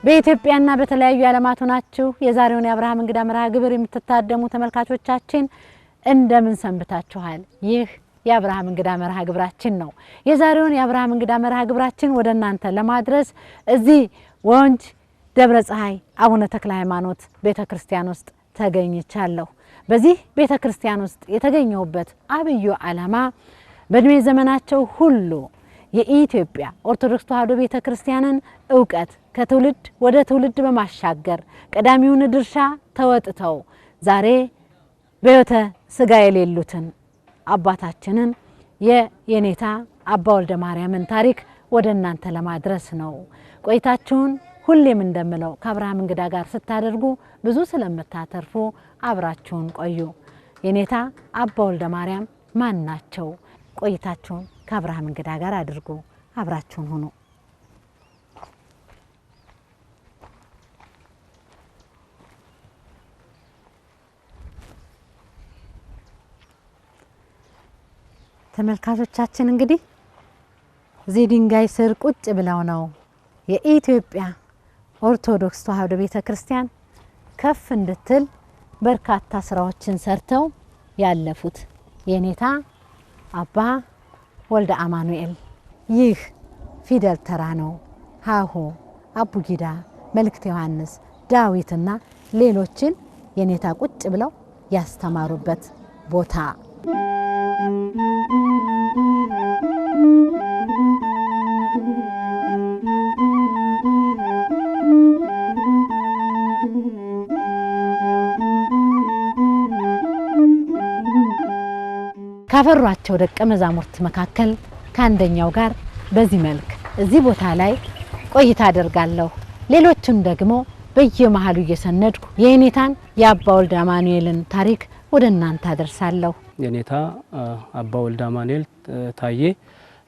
በኢትዮጵያና በተለያዩ ዓለማት ሆናችሁ የዛሬውን የአብርሃም እንግዳ መርሃ ግብር የምትታደሙ ተመልካቾቻችን እንደምን ሰንብታችኋል? ይህ የአብርሃም እንግዳ መርሃ ግብራችን ነው። የዛሬውን የአብርሃም እንግዳ መርሃ ግብራችን ወደ እናንተ ለማድረስ እዚህ ወንጅ ደብረ ፀሐይ አቡነ ተክለ ሃይማኖት ቤተክርስቲያን ውስጥ ተገኝቻለሁ። በዚህ ቤተክርስቲያን ውስጥ የተገኘሁበት አብዩ ዓላማ በእድሜ ዘመናቸው ሁሉ የኢትዮጵያ ኦርቶዶክስ ተዋሕዶ ቤተክርስቲያንን ዕውቀት ከትውልድ ወደ ትውልድ በማሻገር ቀዳሚውን ድርሻ ተወጥተው ዛሬ በሕይወተ ሥጋ የሌሉትን አባታችንን የኔታ አባ ወልደ ማርያምን ታሪክ ወደ እናንተ ለማድረስ ነው። ቆይታችሁን ሁሌም እንደምለው ከአብርሃም እንግዳ ጋር ስታደርጉ ብዙ ስለምታተርፉ አብራችሁን ቆዩ። የኔታ አባ ወልደ ማርያም ማን ናቸው? ቆይታችሁን ከአብርሃም እንግዳ ጋር አድርጉ። አብራችሁን ሁኑ። ተመልካቾቻችን እንግዲህ እዚህ ድንጋይ ስር ቁጭ ብለው ነው የኢትዮጵያ ኦርቶዶክስ ተዋሕዶ ቤተክርስቲያን ከፍ እንድትል በርካታ ስራዎችን ሰርተው ያለፉት የኔታ አባ ወልደ አማኑኤል። ይህ ፊደል ተራ ነው። ሀሁ፣ አቡጊዳ፣ መልእክተ ዮሐንስ፣ ዳዊትና ሌሎችን የኔታ ቁጭ ብለው ያስተማሩበት ቦታ። ካፈሯቸው ደቀ መዛሙርት መካከል ከአንደኛው ጋር በዚህ መልክ እዚህ ቦታ ላይ ቆይታ አደርጋለሁ። ሌሎችን ደግሞ በየመሃሉ እየሰነድኩ የኔታን የአባ ወልደ አማኑኤልን ታሪክ ወደ እናንተ አደርሳለሁ። የኔታ አባ ወልደ አማኑኤል ታዬ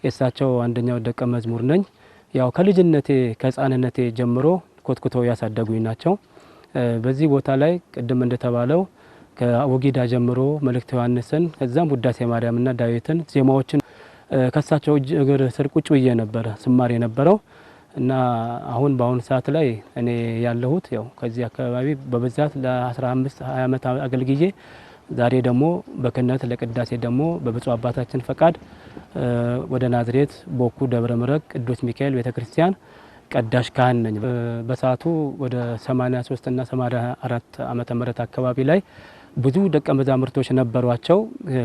የእሳቸው አንደኛው ደቀ መዝሙር ነኝ። ያው ከልጅነቴ ከሕፃንነቴ ጀምሮ ኮትኩተው ያሳደጉኝ ናቸው። በዚህ ቦታ ላይ ቅድም እንደተባለው ከአቡጊዳ ጀምሮ መልእክተ ዮሐንስን ከዛም ውዳሴ ማርያምና ዳዊትን ዜማዎችን ከሳቸው እግር ስር ቁጭ ብዬ ነበረ ስማር የነበረው እና አሁን በአሁን ሰዓት ላይ እኔ ያለሁት ያው ከዚህ አካባቢ በብዛት ለ15 20 ዓመት አገልግዬ ዛሬ ደግሞ በክህነት ለቅዳሴ ደግሞ በብፁዕ አባታችን ፈቃድ ወደ ናዝሬት ቦኩ ደብረ ምረቅ ቅዱስ ሚካኤል ቤተክርስቲያን ቀዳሽ ካህን ነኝ። በሰዓቱ ወደ 83 እና 84 ዓመተ ምህረት አካባቢ ላይ ብዙ ደቀ መዛሙርቶች ነበሯቸው።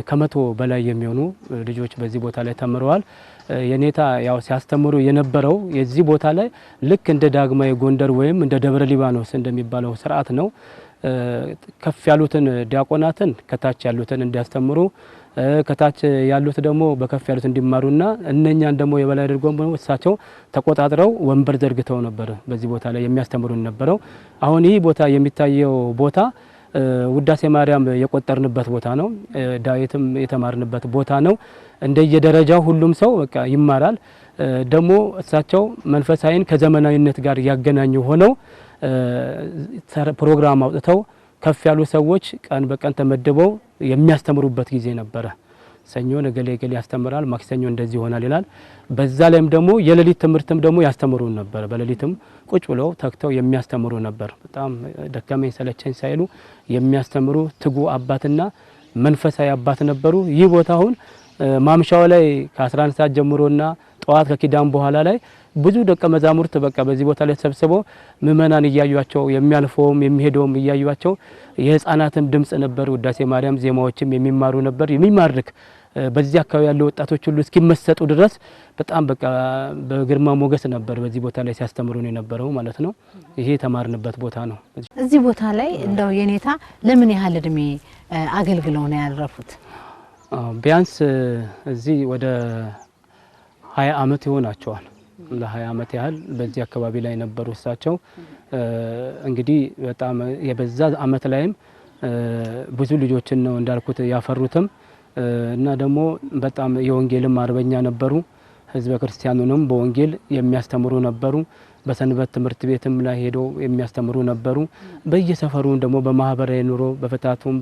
ከመቶ በላይ የሚሆኑ ልጆች በዚህ ቦታ ላይ ተምረዋል። የኔታ ያው ሲያስተምሩ የነበረው የዚህ ቦታ ላይ ልክ እንደ ዳግማዊ ጎንደር ወይም እንደ ደብረ ሊባኖስ እንደሚባለው ስርዓት ነው። ከፍ ያሉትን ዲያቆናትን ከታች ያሉትን እንዲያስተምሩ ከታች ያሉት ደግሞ በከፍ ያሉት እንዲማሩና እነኛን ደግሞ የበላይ አድርገው እሳቸው ተቆጣጥረው ወንበር ዘርግተው ነበር በዚህ ቦታ ላይ የሚያስተምሩን ነበረው። አሁን ይህ ቦታ የሚታየው ቦታ ውዳሴ ማርያም የቆጠርንበት ቦታ ነው። ዳዊትም የተማርንበት ቦታ ነው። እንደየደረጃው ሁሉም ሰው በቃ ይማራል። ደግሞ እሳቸው መንፈሳዊን ከዘመናዊነት ጋር ያገናኙ ሆነው ፕሮግራም አውጥተው ከፍ ያሉ ሰዎች ቀን በቀን ተመድበው የሚያስተምሩበት ጊዜ ነበረ። ሰኞ ነገሌ ገሌ ያስተምራል፣ ማክሰኞ እንደዚህ ይሆናል ይላል። በዛ ላይም ደግሞ የሌሊት ትምህርትም ደግሞ ያስተምሩን ነበር። በሌሊትም ቁጭ ብለው ተክተው የሚያስተምሩ ነበር። በጣም ደከመኝ ሰለቸኝ ሳይሉ የሚያስተምሩ ትጉ አባትና መንፈሳዊ አባት ነበሩ። ይህ ቦታ አሁን ማምሻው ላይ ከ11 ሰዓት ጀምሮና ጠዋት ከኪዳን በኋላ ላይ ብዙ ደቀ መዛሙርት በቃ በዚህ ቦታ ላይ ተሰብስበው ምእመናን እያዩአቸው የሚያልፈውም የሚሄደውም እያዩአቸው የህፃናትም ድምጽ ነበር። ውዳሴ ማርያም ዜማዎችም የሚማሩ ነበር። የሚማርክ በዚህ አካባቢ ያለው ወጣቶች ሁሉ እስኪመሰጡ ድረስ በጣም በቃ በግርማ ሞገስ ነበር በዚህ ቦታ ላይ ሲያስተምሩን የነበረው ማለት ነው። ይሄ የተማርንበት ቦታ ነው። እዚህ ቦታ ላይ እንደው የኔታ ለምን ያህል እድሜ አገልግለው ነው ያረፉት? ቢያንስ እዚህ ወደ 20 ዓመት ይሆናቸዋል። ለ20 ዓመት ያህል በዚህ አካባቢ ላይ ነበሩ እሳቸው። እንግዲህ በጣም የበዛ ዓመት ላይም ብዙ ልጆችን ነው እንዳልኩት ያፈሩትም እና ደግሞ በጣም የወንጌልም አርበኛ ነበሩ። ህዝበ ክርስቲያኑንም በወንጌል የሚያስተምሩ ነበሩ። በሰንበት ትምህርት ቤትም ላይ ሄደው የሚያስተምሩ ነበሩ። በየሰፈሩ ደግሞ በማህበራዊ ኑሮ በፈታቱም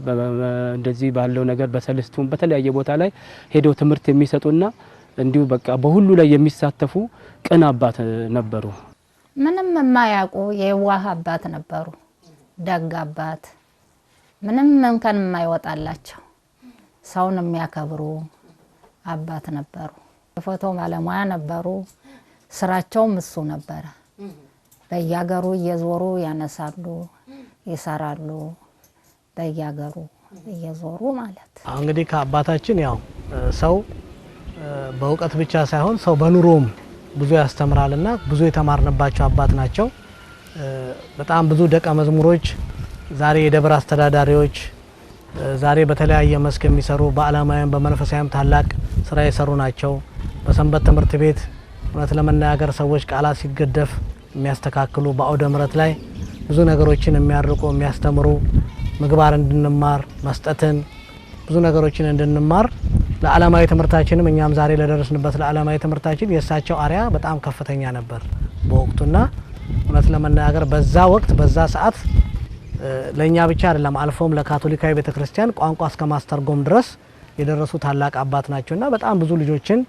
እንደዚህ ባለው ነገር በሰልስቱም በተለያየ ቦታ ላይ ሄደው ትምህርት የሚሰጡና እንዲሁ በቃ በሁሉ ላይ የሚሳተፉ ቅን አባት ነበሩ። ምንም የማያውቁ የዋህ አባት ነበሩ። ደግ አባት፣ ምንም እንከን የማይወጣላቸው ሰውን የሚያከብሩ አባት ነበሩ። የፎቶ ባለሙያ ነበሩ። ስራቸውም እሱ ነበረ። በየሀገሩ እየዞሩ ያነሳሉ፣ ይሰራሉ። በየሀገሩ እየዞሩ ማለት እንግዲህ ከአባታችን ያው ሰው በእውቀት ብቻ ሳይሆን ሰው በኑሮም ብዙ ያስተምራልና ብዙ የተማርንባቸው አባት ናቸው። በጣም ብዙ ደቀ መዝሙሮች ዛሬ የደብር አስተዳዳሪዎች ዛሬ በተለያየ መስክ የሚሰሩ በዓለማውያን በመንፈሳዊም ታላቅ ስራ የሰሩ ናቸው። በሰንበት ትምህርት ቤት እውነት ለመናገር ሰዎች ቃላት ሲገደፍ የሚያስተካክሉ በአውደ ምሕረት ላይ ብዙ ነገሮችን የሚያርቁ የሚያስተምሩ ምግባር እንድንማር መስጠትን ብዙ ነገሮችን እንድንማር ለዓለማዊ ትምህርታችንም እኛም ዛሬ ለደረስንበት ለዓለማዊ ትምህርታችን የእሳቸው አርያ በጣም ከፍተኛ ነበር በወቅቱና እውነት ለመናገር በዛ ወቅት በዛ ሰዓት ለኛ ብቻ አይደለም አልፎም ለካቶሊካዊ ቤተክርስቲያን ቋንቋ እስከ ማስተርጎም ድረስ የደረሱ ታላቅ አባት ናቸውና በጣም ብዙ ልጆችን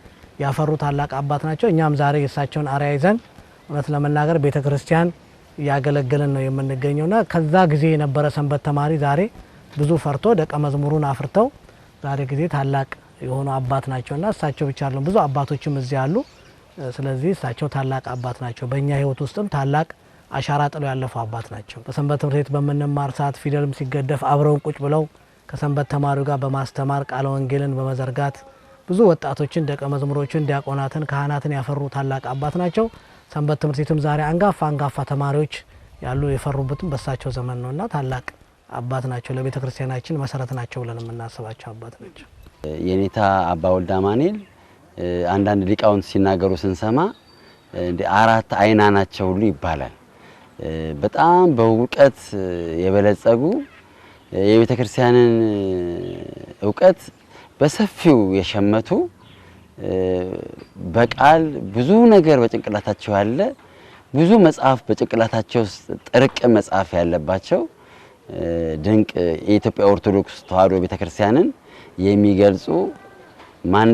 ያፈሩ ታላቅ አባት ናቸው። እኛም ዛሬ የእሳቸውን አርያ ይዘን እውነት ለመናገር ቤተክርስቲያን ያገለገለን ነው የምንገኘውና ከዛ ጊዜ የነበረ ሰንበት ተማሪ ዛሬ ብዙ ፈርቶ ደቀ መዝሙሩን አፍርተው ዛሬ ጊዜ ታላቅ የሆኑ አባት ናቸውና እሳቸው ብቻ አይደሉም ብዙ አባቶችም እዚህ አሉ። ስለዚህ እሳቸው ታላቅ አባት ናቸው። በእኛ ህይወት ውስጥም ታላቅ አሻራ ጥለው ያለፉ አባት ናቸው። በሰንበት ትምህርት ቤት በመነማር ሰዓት ፊደልም ሲገደፍ አብረውን ቁጭ ብለው ከሰንበት ተማሪው ጋር በማስተማር ቃለ ወንጌልን በመዘርጋት ብዙ ወጣቶችን ደቀ መዝሙሮችን ዲያቆናትን ካህናትን ያፈሩ ታላቅ አባት ናቸው። ሰንበት ትምህርት ቤትም ዛሬ አንጋፋ ተማሪዎች ያሉ የፈሩበትም በሳቸው ዘመን ነውና ታላቅ አባት ናቸው። ለቤተ ክርስቲያናችን መሰረት ናቸው ብለን የምናስባቸው አባት ናቸው። የኔታ አባ ወልደ አማኑኤል አንዳንድ ሊቃውንት ሲናገሩ ስንሰማ እንደ አራት አይና ናቸው ሁሉ ይባላል። በጣም በእውቀት የበለጸጉ የቤተ ክርስቲያንን እውቀት በሰፊው የሸመቱ በቃል ብዙ ነገር በጭንቅላታቸው ያለ ብዙ መጽሐፍ በጭንቅላታቸው ጥርቅም መጽሐፍ ያለባቸው ድንቅ የኢትዮጵያ ኦርቶዶክስ ተዋሕዶ ቤተክርስቲያንን የሚገልጹ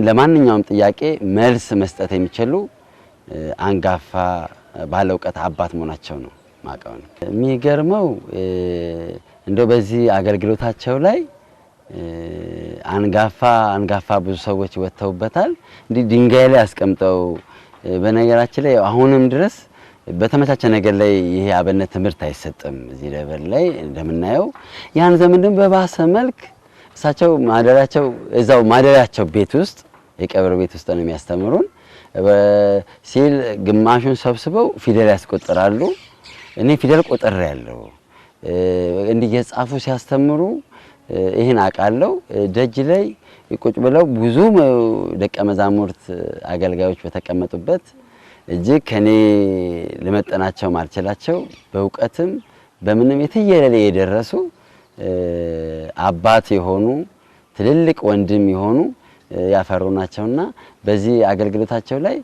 ለማንኛውም ጥያቄ መልስ መስጠት የሚችሉ አንጋፋ ባለ እውቀት አባት መሆናቸው ነው ማቀው ነው። የሚገርመው እንደው በዚህ አገልግሎታቸው ላይ አንጋፋ ብዙ ሰዎች ወጥተውበታል። እንዲህ ድንጋይ ላይ አስቀምጠው በነገራችን ላይ አሁንም ድረስ በተመቻቸ ነገር ላይ ይሄ አብነት ትምህርት አይሰጥም። እዚህ ደብር ላይ እንደምናየው ያን ዘመን ደግሞ በባሰ መልክ እሳቸው እዛው ማደሪያቸው ቤት ውስጥ የቀብር ቤት ውስጥ ነው የሚያስተምሩን ሲል ግማሹን ሰብስበው ፊደል ያስቆጥራሉ። እኔ ፊደል ቆጥሬ ያለው እንዲህ የጻፉ ሲያስተምሩ ይሄን አቃለው ደጅ ላይ ቁጭ ብለው ብዙ ደቀ መዛሙርት አገልጋዮች በተቀመጡበት እጅግ ከኔ ለመጠናቸው ማልችላቸው በእውቀትም በምንም የትየለለ የደረሱ አባት የሆኑ ትልልቅ ወንድም የሆኑ ያፈሩ ናቸውና በዚህ አገልግሎታቸው ላይ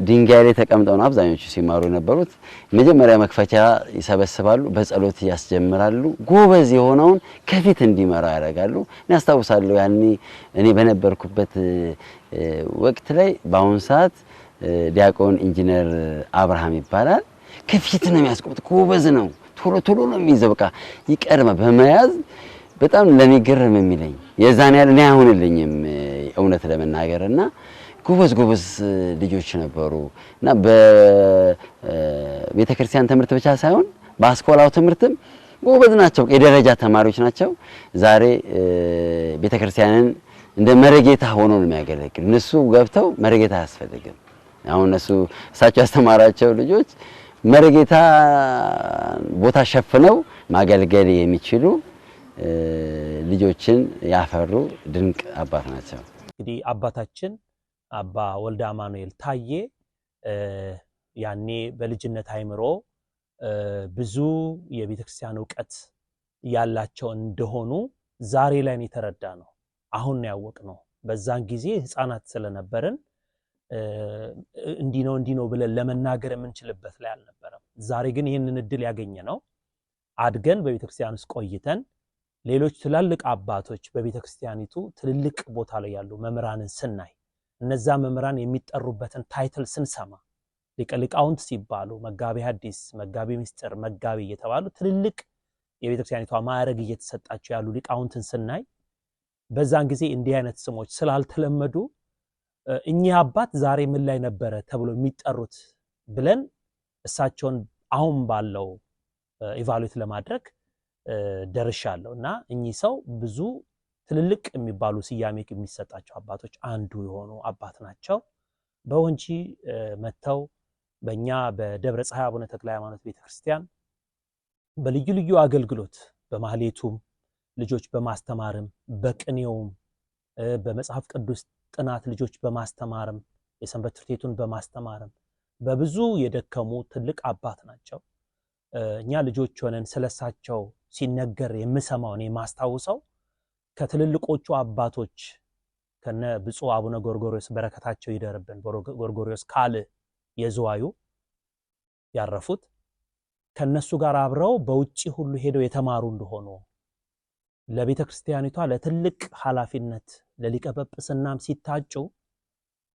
ድንጋይ ላይ ተቀምጠው ነው አብዛኞቹ ሲማሩ የነበሩት። መጀመሪያ መክፈቻ ይሰበስባሉ፣ በጸሎት ያስጀምራሉ። ጎበዝ የሆነውን ከፊት እንዲመራ ያደርጋሉ። ያስታውሳለሁ ያኔ እኔ በነበርኩበት ወቅት ላይ በአሁን ሰዓት ዲያቆን ኢንጂነር አብርሃም ይባላል። ከፊት ነው የሚያስቆምጥ፣ ጎበዝ ነው። ቶሎ ነው የሚይዘው። በቃ ይቀርማ በመያዝ በጣም ለኔ ግርም የሚለኝ የዛን ያለ እኔ አይሆንልኝም እውነት ለመናገርና ጎበዝ ልጆች ነበሩ እና በቤተክርስቲያን ትምህርት ብቻ ሳይሆን በአስኮላው ትምህርትም ጎበዝ ናቸው። የደረጃ ተማሪዎች ናቸው። ዛሬ ቤተክርስቲያንን እንደ መረጌታ ሆኖ ነው የሚያገለግሉ። እነሱ ገብተው መረጌታ አያስፈልግም። አሁን እሳቸው ያስተማራቸው ልጆች መረጌታ ቦታ ሸፍነው ማገልገል የሚችሉ ልጆችን ያፈሩ ድንቅ አባት ናቸው። እንግዲህ አባታችን አባ ወልደ አማኑኤል ታዬ ያኔ በልጅነት አይምሮ ብዙ የቤተክርስቲያን ዕውቀት ያላቸው እንደሆኑ ዛሬ ላይ ነው የተረዳነው። አሁን ነው ያወቅነው። በዛን ጊዜ ህፃናት ስለነበርን እንዲህ ነው ብለን ለመናገር የምንችልበት ላይ አልነበረም። ዛሬ ግን ይህንን እድል ያገኘነው አድገን በቤተክርስቲያን ውስጥ ቆይተን ሌሎች ትላልቅ አባቶች በቤተክርስቲያኒቱ ትልልቅ ቦታ ላይ ያሉ መምህራንን ስናይ እነዛ መምህራን የሚጠሩበትን ታይትል ስንሰማ ሊቃውንት ሲባሉ መጋቢ ሐዲስ፣ መጋቢ ምስጢር፣ መጋቢ የተባሉ ትልልቅ የቤተክርስቲያኒቷ ማዕረግ እየተሰጣቸው ያሉ ሊቃውንትን ስናይ በዛን ጊዜ እንዲህ አይነት ስሞች ስላልተለመዱ እኚህ አባት ዛሬ ምን ላይ ነበረ ተብሎ የሚጠሩት ብለን እሳቸውን አሁን ባለው ኢቫሉዌት ለማድረግ ደርሻለሁና እኚህ ሰው ብዙ ትልልቅ የሚባሉ ስያሜ የሚሰጣቸው አባቶች አንዱ የሆኑ አባት ናቸው። በወንጂ መተው በእኛ በደብረ ፀሐይ አቡነ ተክለ ሃይማኖት ቤተክርስቲያን በልዩ ልዩ አገልግሎት በማህሌቱም ልጆች በማስተማርም በቅኔውም በመጽሐፍ ቅዱስ ጥናት ልጆች በማስተማርም የሰንበት ትምህርት ቤቱን በማስተማርም በብዙ የደከሙ ትልቅ አባት ናቸው። እኛ ልጆች ሆነን ስለሳቸው ሲነገር የምሰማውን የማስታውሰው ከትልልቆቹ አባቶች ከነ ብፁዕ አቡነ ጎርጎርዮስ በረከታቸው ይደርብን ጎርጎርዮስ ካል የዝዋዩ ያረፉት ከነሱ ጋር አብረው በውጪ ሁሉ ሄደው የተማሩ እንደሆኑ ለቤተክርስቲያኒቷ ለትልቅ ኃላፊነት ለሊቀ ጵጵስናም ሲታጩ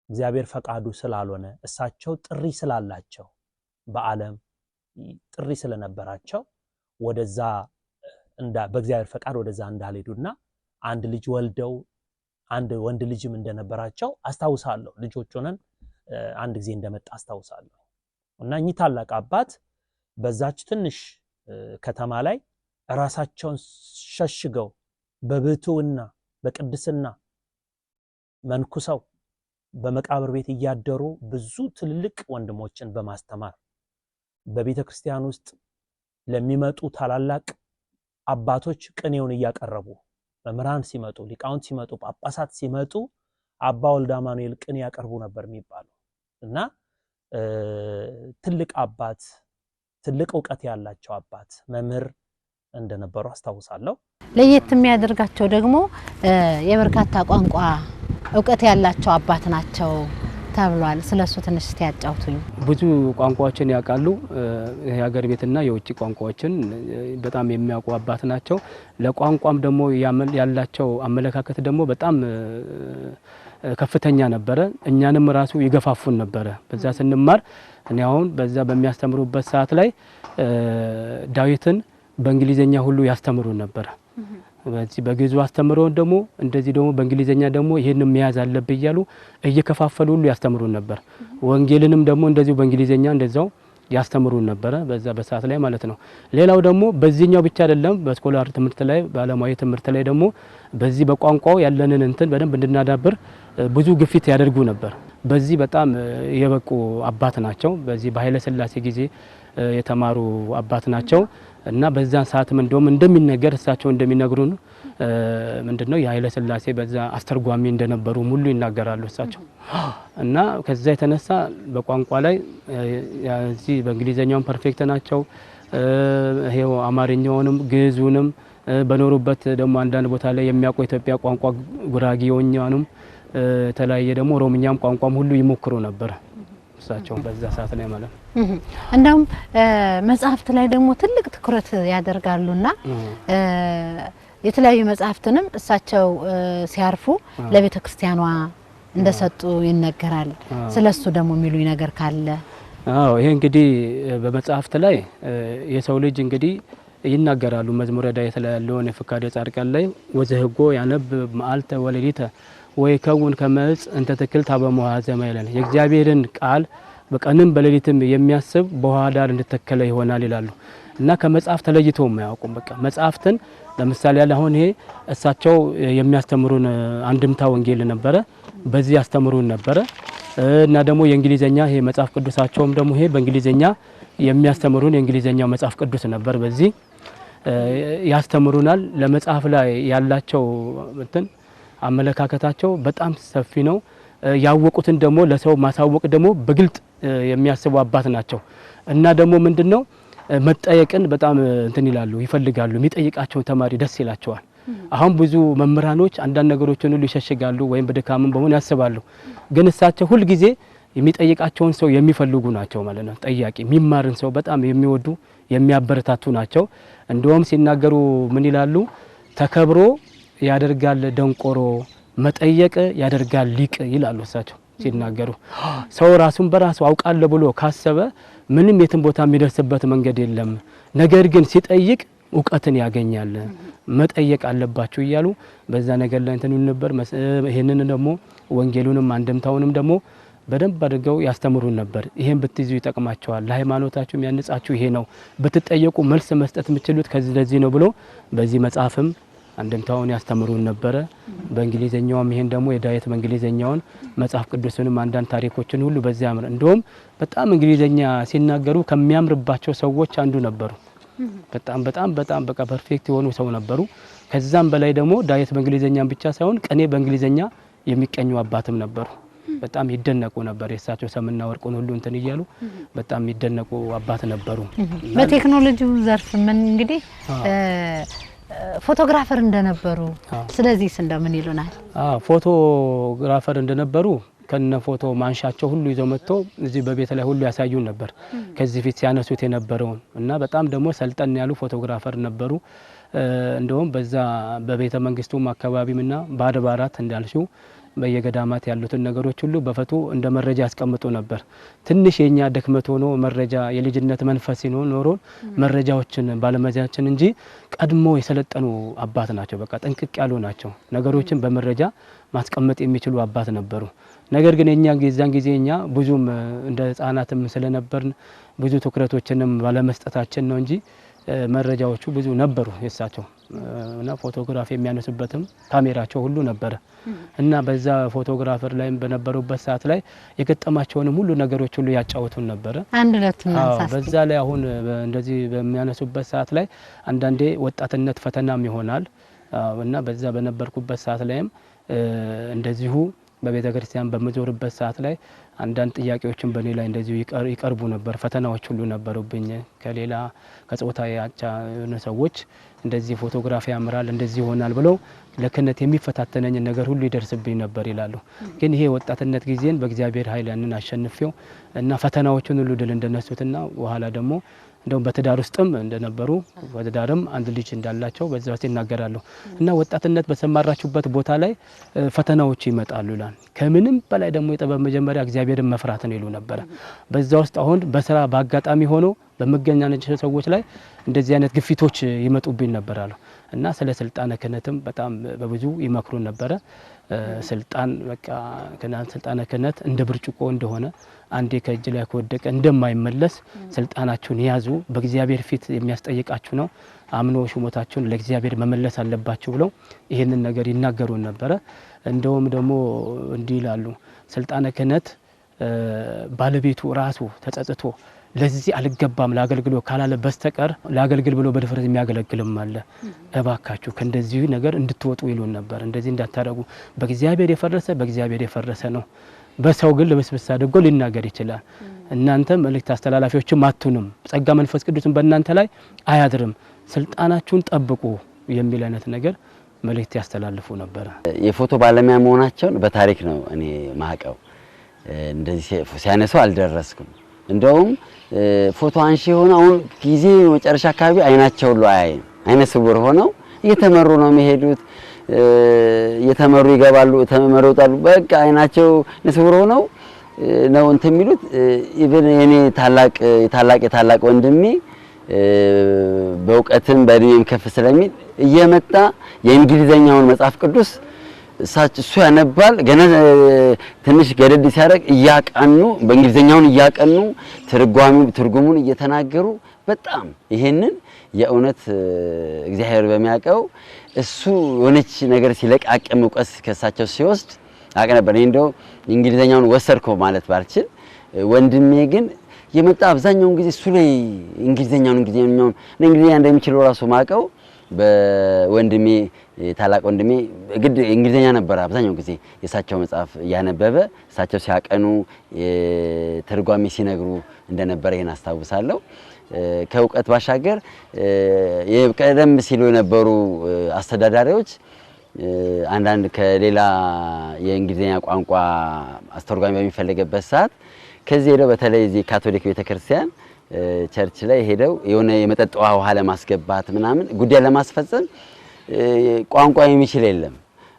እግዚአብሔር ፈቃዱ ስላልሆነ እሳቸው ጥሪ ስላላቸው በዓለም ጥሪ ስለነበራቸው ወደዛ በእግዚአብሔር ፈቃድ ወደዛ እንዳልሄዱና አንድ ልጅ ወልደው አንድ ወንድ ልጅም እንደነበራቸው አስታውሳለሁ። ልጆች ሆነን አንድ ጊዜ እንደመጣ አስታውሳለሁ። እና እኚህ ታላቅ አባት በዛች ትንሽ ከተማ ላይ ራሳቸውን ሸሽገው በብሕትውና በቅድስና መንኩሰው በመቃብር ቤት እያደሩ ብዙ ትልልቅ ወንድሞችን በማስተማር በቤተክርስቲያን ውስጥ ለሚመጡ ታላላቅ አባቶች ቅኔውን እያቀረቡ መምህራን ሲመጡ ሊቃውንት ሲመጡ ጳጳሳት ሲመጡ አባ ወልደ አማኑኤል ቅኔ ያቀርቡ ነበር የሚባለው እና ትልቅ አባት ትልቅ ዕውቀት ያላቸው አባት መምህር እንደነበሩ አስታውሳለሁ። ለየት የሚያደርጋቸው ደግሞ የበርካታ ቋንቋ ዕውቀት ያላቸው አባት ናቸው ተብሏል። ስለሱ ትንሽ ያጫውቱኝ። ብዙ ቋንቋዎችን ያውቃሉ። የሀገር ቤትና የውጭ ቋንቋዎችን በጣም የሚያውቁ አባት ናቸው። ለቋንቋም ደግሞ ያላቸው አመለካከት ደግሞ በጣም ከፍተኛ ነበረ። እኛንም ራሱ ይገፋፉን ነበረ። በዛ ስንማር እኔ አሁን በዛ በሚያስተምሩበት ሰዓት ላይ ዳዊትን በእንግሊዘኛ ሁሉ ያስተምሩን ነበር። በዚህ በግዕዙ አስተምሮን ደግሞ እንደዚህ ደግሞ በእንግሊዘኛ ደግሞ ይሄን መያዝ አለበት ይያሉ እየከፋፈሉ ሁሉ ያስተምሩን ነበር። ወንጌልንም ደግሞ እንደዚሁ በእንግሊዘኛ እንደዛው ያስተምሩን ነበር በዛ በሰዓት ላይ ማለት ነው። ሌላው ደግሞ በዚህኛው ብቻ አይደለም በስኮላር ትምህርት ላይ በዓለማዊ ትምህርት ላይ ደግሞ በዚህ በቋንቋው ያለንን እንትን በደንብ እንድናዳብር ብዙ ግፊት ያደርጉ ነበር። በዚህ በጣም የበቁ አባት ናቸው። በዚህ በኃይለ ሥላሴ ጊዜ የተማሩ አባት ናቸው እና በዛን ሰዓትም እንደውም እንደሚነገር እሳቸው እንደሚነግሩን ምንድነው የኃይለ ሥላሴ በዛ አስተርጓሚ እንደነበሩ ሙሉ ይናገራሉ እሳቸው እና ከዛ የተነሳ በቋንቋ ላይ እዚህ በእንግሊዘኛው ፐርፌክት ናቸው። ይሄው አማርኛውንም ግዕዙንም በኖሩበት ደግሞ አንዳንድ ቦታ ላይ የሚያውቁ ኢትዮጵያ ቋንቋ ጉራጌውኛንም ተለያየ ደግሞ ኦሮምኛም ቋንቋም ሁሉ ይሞክሩ ነበር እሳቸው በዛ ሰዓት ላይ ማለት ነው። እንደውም መጽሐፍት ላይ ደግሞ ትልቅ ትኩረት ያደርጋሉና የተለያዩ መጽሐፍትንም እሳቸው ሲያርፉ ለቤተ ክርስቲያኗ እንደሰጡ ይነገራል። ስለሱ ደግሞ የሚሉኝ ነገር ካለ? አዎ ይሄ እንግዲህ በመጽሐፍት ላይ የሰው ልጅ እንግዲህ ይናገራሉ። መዝሙረ ዳዊት ላይ ያለውን የፍካሬ ጻድቃን ላይ ወዘህጎ ያነብ መዓልተ ወሌሊተ ወይ ከውን ከመጽ እንተ ተክልታ በመዋዘ ማይለን የእግዚአብሔርን ቃል በቀንም በሌሊትም የሚያስብ በውሃ ዳር እንደተከለ ይሆናል ይላሉ እና ከመጽሐፍ ተለይቶ የማያውቁም። በቃ መጽሐፍትን ለምሳሌ ያለ አሁን ይሄ እሳቸው የሚያስተምሩን አንድምታ ወንጌል ነበረ፣ በዚህ ያስተምሩን ነበረ እና ደግሞ የእንግሊዘኛ ይሄ መጽሐፍ ቅዱሳቸውም ደግሞ ይሄ በእንግሊዘኛ የሚያስተምሩን የእንግሊዘኛው መጽሐፍ ቅዱስ ነበር። በዚህ ያስተምሩናል። ለመጽሐፍ ላይ ያላቸው እንትን አመለካከታቸው በጣም ሰፊ ነው። ያወቁትን ደግሞ ለሰው ማሳወቅ ደግሞ በግልጥ የሚያስቡ አባት ናቸው እና ደግሞ ምንድነው መጠየቅን በጣም እንትን ይላሉ ይፈልጋሉ። የሚጠይቃቸው ተማሪ ደስ ይላቸዋል። አሁን ብዙ መምህራኖች አንዳንድ ነገሮችን ሁሉ ይሸሽጋሉ ወይም በድካምን በሆነ ያስባሉ። ግን እሳቸው ሁሉ ጊዜ የሚጠይቃቸውን ሰው የሚፈልጉ ናቸው ማለት ነው። ጠያቂ የሚማርን ሰው በጣም የሚወዱ የሚያበረታቱ ናቸው። እንደውም ሲናገሩ ምን ይላሉ? ተከብሮ ያደርጋል ደንቆሮ መጠየቅ ያደርጋል ሊቅ ይላሉ እሳቸው። ሲናገሩ ሰው ራሱን በራሱ አውቃለሁ ብሎ ካሰበ ምንም የትም ቦታ የሚደርስበት መንገድ የለም ነገር ግን ሲጠይቅ እውቀትን ያገኛል መጠየቅ አለባችሁ እያሉ በዛ ነገር ላይ እንትን ነበር ይሄንን ደግሞ ወንጌሉንም አንደምታውንም ደግሞ በደንብ አድርገው ያስተምሩን ነበር ይሄን ብትይዙ ይጠቅማችኋል ለሃይማኖታችሁ የሚያንጻችሁ ይሄ ነው ብትጠየቁ መልስ መስጠት የምትችሉት ከዚህ ለዚህ ነው ብሎ በዚህ መጽሐፍም አንደምታውን ያስተምሩን ነበር በእንግሊዘኛውም ይሄን ደግሞ የዳዊት በእንግሊዘኛውን መጽሐፍ ቅዱስንም አንዳንድ ታሪኮችን ሁሉ በዛ ያምር እንደውም በጣም እንግሊዘኛ ሲናገሩ ከሚያምርባቸው ሰዎች አንዱ ነበሩ በጣም በቃ ፐርፌክት የሆኑ ሰው ነበሩ ከዛም በላይ ደግሞ ዳዊት በእንግሊዘኛም ብቻ ሳይሆን ቀኔ በእንግሊዘኛ የሚቀኙ አባትም ነበሩ በጣም ይደነቁ ነበር የሳቸው ሰምና ወርቁን ሁሉ እንትን ይያሉ በጣም ይደነቁ አባት ነበሩ በቴክኖሎጂው ዘርፍ ምን እንግዲህ ፎቶግራፈር እንደነበሩ ስለዚህ እንደምን ይሉናል ፎቶግራፈር እንደነበሩ ከነ ፎቶ ማንሻቸው ሁሉ ይዘው መጥቶ እዚህ በቤት ላይ ሁሉ ያሳዩን ነበር ከዚህ ፊት ሲያነሱት የነበረው እና በጣም ደግሞ ሰልጠን ያሉ ፎቶግራፈር ነበሩ እንደውም በዛ በቤተ መንግስቱም አካባቢምና በአድባራት እንዳልሽው በየገዳማት ያሉትን ነገሮች ሁሉ በፎቶ እንደ መረጃ ያስቀምጡ ነበር ትንሽ የኛ ደክመት ሆኖ መረጃ የልጅነት መንፈስ ኖሮ መረጃዎችን ባለመያዛችን እንጂ ቀድሞ የሰለጠኑ አባት ናቸው በቃ ጥንቅቅ ያሉ ናቸው ነገሮችን በመረጃ ማስቀመጥ የሚችሉ አባት ነበሩ ነገር ግን የኛ ጊዜን ጊዜኛ ብዙም እንደ ህፃናትም ስለነበርን ብዙ ትኩረቶችንም ባለመስጠታችን ነው እንጂ መረጃዎቹ ብዙ ነበሩ የሳቸው እና ፎቶግራፍ የሚያነሱበትም ካሜራቸው ሁሉ ነበር እና በዛ ፎቶግራፈር ላይ በነበሩበት ሰዓት ላይ የገጠማቸውን ሁሉ ነገሮች ሁሉ ያጫውቱን ነበር አንድ ለቱና ሳስቲ በዛ ላይ አሁን እንደዚህ በሚያነሱበት ሰዓት ላይ አንዳንዴ ወጣትነት ፈተናም ይሆናል እና በዛ በነበርኩበት ሰዓት ላይም እንደዚሁ በቤተ ክርስቲያን በመዞርበት ሰዓት ላይ አንዳንድ ጥያቄዎችን በኔ ላይ እንደዚሁ ይቀርቡ ነበር ፈተናዎች ሁሉ ነበሩብኝ ከሌላ ከጾታዬ አቻ ሰዎች እንደዚህ ፎቶግራፊ ያምራል እንደዚህ ይሆናል ብለው ለክነት የሚፈታተነኝ ነገር ሁሉ ይደርስብኝ ነበር ይላሉ ግን ይሄ ወጣትነት ጊዜን በእግዚአብሔር ኃይል ያንን አሸንፈው እና ፈተናዎችን ሁሉ ድል እንደነሱትና በኋላ ደግሞ እንደው በትዳር ውስጥም እንደነበሩ ወደዳርም አንድ ልጅ እንዳላቸው በዛው ይናገራሉ እና ወጣትነት በሰማራችሁበት ቦታ ላይ ፈተናዎች ይመጣሉ ይላል ከምንም በላይ ደግሞ የጥበብ መጀመሪያ እግዚአብሔርን መፍራት ነው ይሉ ነበር በዛው ውስጥ አሁን በስራ በአጋጣሚ ሆኖ በመገናኘት ሰዎች ላይ እንደዚህ አይነት ግፊቶች ይመጡብኝ ነበር አሉ እና ስለ ስልጣነ ክህነትም በጣም በብዙ ይመክሩ ነበር ስልጣን በቃ ስልጣነ ክህነት እንደ ብርጭቆ እንደሆነ አንዴ ከእጅ ላይ ከወደቀ እንደማይመለስ ስልጣናችሁን ያዙ በእግዚአብሔር ፊት የሚያስጠይቃችሁ ነው አምኖ ሹመታችሁን ለእግዚአብሔር መመለስ አለባችሁ ብለው ይሄንን ነገር ይናገሩ ነበር እንደውም ደግሞ እንዲህ ይላሉ ስልጣነ ክህነት ባለቤቱ ራሱ ተጸጽቶ ለዚህ አልገባም ላገልግሎ ካላለ በስተቀር ላገልግል ብሎ በድፍረት የሚያገለግልም አለ እባካችሁ ከእንደዚህ ነገር እንድትወጡ ይሉን ነበር እንደዚህ እንዳታረጉ በእግዚአብሔር የፈረሰ ነው በሰው ግን ለበስበስ አድርጎ ሊናገር ይችላል እናንተ መልእክት አስተላላፊዎችም አትኑም ጸጋ መንፈስ ቅዱስን በእናንተ ላይ አያድርም ስልጣናችሁን ጠብቁ የሚል አይነት ነገር መልእክት ያስተላልፉ ነበር የፎቶ ባለሙያ መሆናቸውን በታሪክ ነው እኔ ማቀው እንደዚህ ሲያነሳው አልደረስኩም እንደውም ፎቶ አንሺ ሆነው አሁን ጊዜ መጨረሻ አካባቢ አይናቸው ሁሉ አይነ ስውር ሆነው እየተመሩ ነው የሚሄዱት እየተመሩ ይገባሉ ተመሩ ይወጣሉ በቃ አይናቸው ንስውር ሆነው ነው እንትን የሚሉት ኢቭን የኔ ታላቅ ወንድሜ በእውቀትም በእድሜም ከፍ ስለሚል እየመጣ የእንግሊዘኛውን መጽሐፍ ቅዱስ እሱ ያነባል ገና ትንሽ ገደድ ሲያደርግ እያቀኑ በእንግሊዘኛውን እያቀኑ ትርጉሙን እየተናገሩ በጣም ይሄንን የእውነት እግዚአብሔር በሚያቀው እሱ የሆነች ነገር ሲለቃቀም እውቀት ከሳቸው ሲወስድ አቀ ነበር እንደው እንግሊዘኛውን ወሰርኮ ማለት ባልችል ወንድሜ ግን የመጣ አብዛኛውን ጊዜ እሱ ላይ እንግሊዘኛውን እንግሊዘኛ እንደሚችለው ራሱ ማቀው በወንድሜ ታላቅ ወንድሜ ግድ እንግሊዘኛ ነበር አብዛኛው ጊዜ የሳቸው መጽሐፍ ያነበበ ሳቸው ሲያቀኑ ተርጓሚ ሲነግሩ እንደነበር ይሄን አስተዋውሳለሁ ከውቀት ባሻገር የቀደም ሲሉ የነበሩ አስተዳዳሪዎች አንዳንድ ከሌላ የእንግሊዘኛ ቋንቋ አስተርጓሚ በሚፈልገበት ሰዓት ከዚህ ሄደው በተለይ እዚህ ካቶሊክ ቤተክርስቲያን ቸርች ላይ ሄደው የሆነ የመጠጥ ውሃ ለማስገባት ምናምን ጉዳይ ለማስፈጸም ቋንቋ የሚችል የለም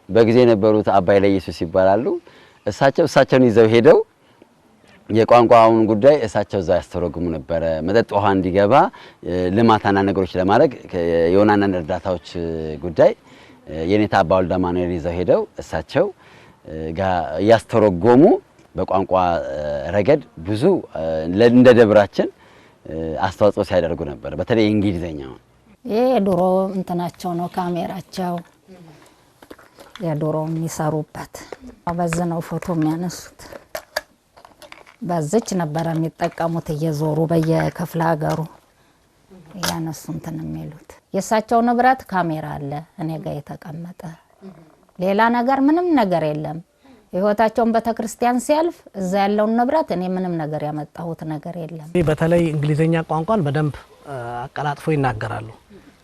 በጊዜ የነበሩት አባይ ለኢየሱስ ይባላሉ እሳቸውን ይዘው ሄደው የቋንቋውን ጉዳይ እሳቸው እዛ ያስተረጉሙ ነበር። መጠጥ ውሃ እንዲገባ ልማታና ነገሮች ለማድረግ የሆናና እርዳታዎች ጉዳይ የኔታ አባ ወልደ አማኑኤል ይዘው ሄደው እሳቸው ጋር ያስተረጎሙ በቋንቋ ረገድ ብዙ እንደ ደብራችን አስተዋጽኦ ሲያደርጉ ነበር። በተለይ እንግሊዘኛው የድሮ እንትናቸው ነው ካሜራቸው የድሮ የሚሰሩበት በዚህ ነው ፎቶ የሚያነሱት። በዚች ነበር የሚጠቀሙት እየዞሩ በየክፍለ ሀገሩ ያነሱ እንትን የሚሉት። የእሳቸው ንብረት ካሜራ አለ እኔ ጋር የተቀመጠ ሌላ ነገር ምንም ነገር የለም። ህይወታቸውን በተክርስቲያን ሲያልፍ እዛ ያለውን ንብረት እኔ ምንም ነገር ያመጣሁት ነገር የለም። በተለይ እንግሊዘኛ ቋንቋን በደንብ አቀላጥፎ ይናገራሉ።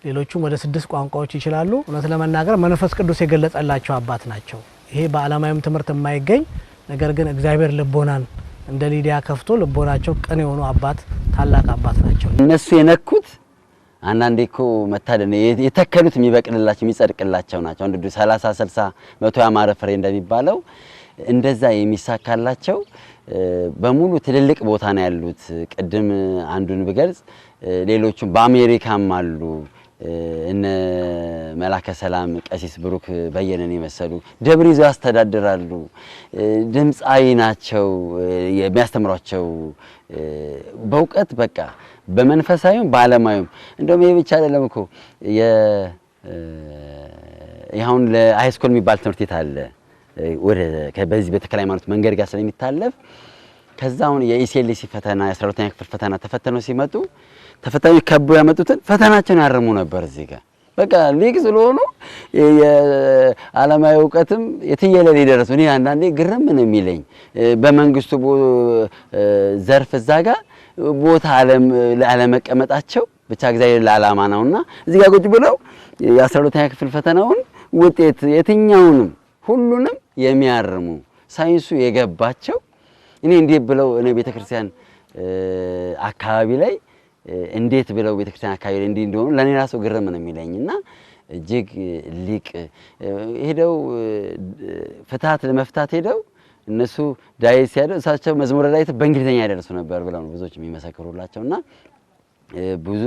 ሌሎቹም ወደ 6 ቋንቋዎች ይችላሉ። እውነት ለመናገር መንፈስ ቅዱስ የገለጸላቸው አባት ናቸው። ይሄ በዓለማዊም ትምህርት የማይገኝ ነገር ግን እግዚአብሔር ልቦናን እንደ ሊዲያ ከፍቶ ልቦናቸው ቅን የሆኑ አባት ታላቅ አባት ናቸው። እነሱ የነኩት አንዳንዴ እኮ መታደል የተከሉት የሚበቅልላቸው የሚጸድቅላቸው ናቸው። አንዱ 30 60 100 ያማረ ፍሬ እንደሚባለው እንደዛ የሚሳካላቸው በሙሉ ትልልቅ ቦታ ነው ያሉት። ቅድም አንዱን ብገልጽ ሌሎቹም በአሜሪካም አሉ። እነ መላከ ሰላም ቀሲስ ብሩክ በየነን የመሰሉ ደብር ይዘው ያስተዳድራሉ። ድምጻዊ ናቸው። የሚያስተምሯቸው በእውቀት በቃ በመንፈሳዊም በዓለማዊም እንደውም ይሄ ብቻ አይደለም እኮ ይሁን ለሃይስኩል የሚባል ትምህርት ቤት አለ ወደ በዚህ በተክለ ሃይማኖት መንገድ ጋር ስለሚታለፍ ከዛውን የኢሲኤልሲ ፈተና የ12ኛ ክፍል ፈተና ተፈተነው ሲመጡ ተፈታኝ ከቦ ያመጡትን ፈተናቸውን ያርሙ ነበር። እዚህ ጋር በቃ ሊግ ስለሆኑ የዓለማዊ ዕውቀትም የትየለሌ ደረሱ። እኔ አንዳንዴ ግርም ነው የሚለኝ በመንግስቱ ዘርፍ እዛ ጋር ቦታ ለመቀመጣቸው ብቻ እግዚአብሔር ለዓላማ ነውና እዚህ ጋር ቁጭ ብለው የ12ኛ ክፍል ፈተናውን ውጤት የትኛውንም ሁሉንም የሚያርሙ ሳይንሱ የገባቸው እኔ እንዴት ብለው እኔ ቤተክርስቲያን አካባቢ ላይ እንዴት ብለው ቤተክርስቲያን አካባቢ ላይ እንደሆኑ ለኔ ራሱ ግርም ነው የሚለኝና እጅግ ሊቅ ሄደው ፍታት ለመፍታት ሄደው እነሱ ዳይስ ያለው እሳቸው መዝሙረ ዳዊት በእንግሊዘኛ ያደርሱ ነበር ብለው ነው ብዙዎች የሚመሰክሩላቸውና ብዙ